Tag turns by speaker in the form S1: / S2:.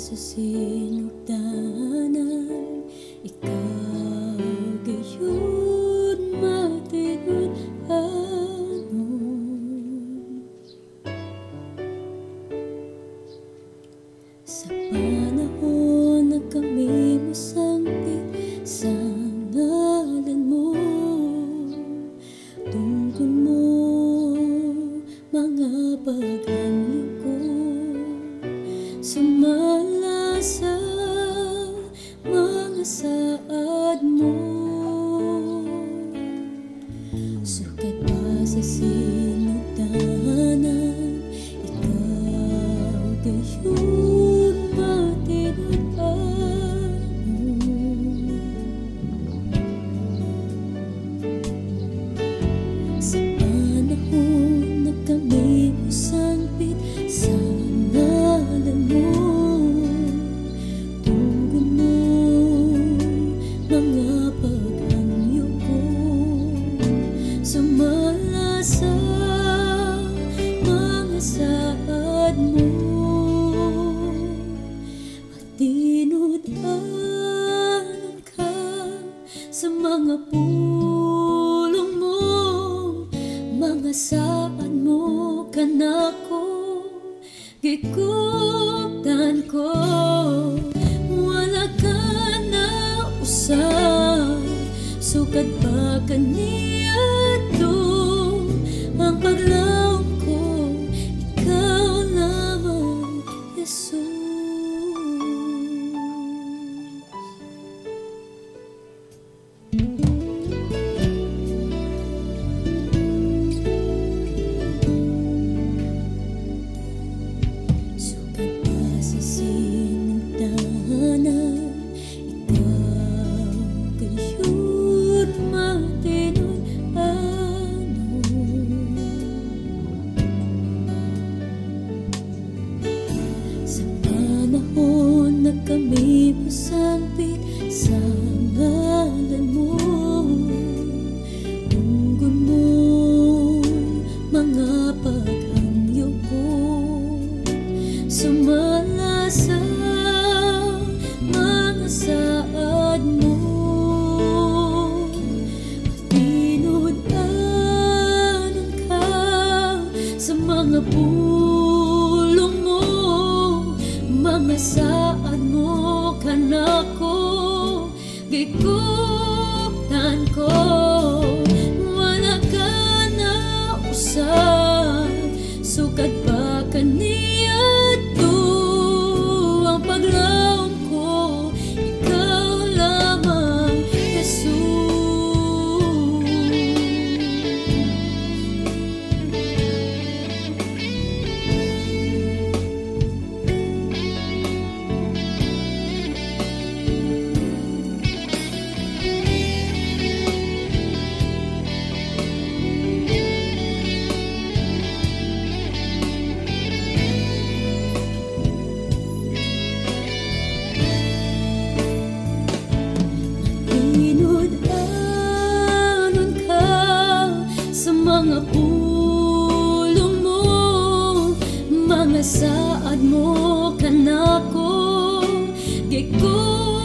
S1: sa sinugdanan, ikaw gayon matinod-anon. Sa panahon na kami masangkit sa ngalan mo, tungkol mo mga paghanyo ko, sumala sa mga saad mo. Sukat pa sa sinugdanan, ikaw gayon matinod-anon. Sa panahon na kami masangpit sa ngalan mo, tungkol mo mga paghanyo ko, sumala sa mga saad mo. Matinod-anon ka sa mga pulong mo, mga saad mo kanako gikuptan ko. Wala ka na usab, sukat pa kaniya ang paglaom ko, ikaw lamang, Jesus. Sukat pa sa sinugdanan, ikaw gayon matinod-anon. Sa panahon na kami masangpit sa ngalan mo, tungkol mo mga paghanyo ko, sumala sa mga saad mo. Matinod-anon ka sa mga pulong mo, mga saad mo kanako gikuptan ko. Wala ka na usab, sukat pa kaniya ang paglaom ko, ikaw lamang, Jesus. Matinod-anon ka sa mga pulong mo, mga saad mo kanako gikuptan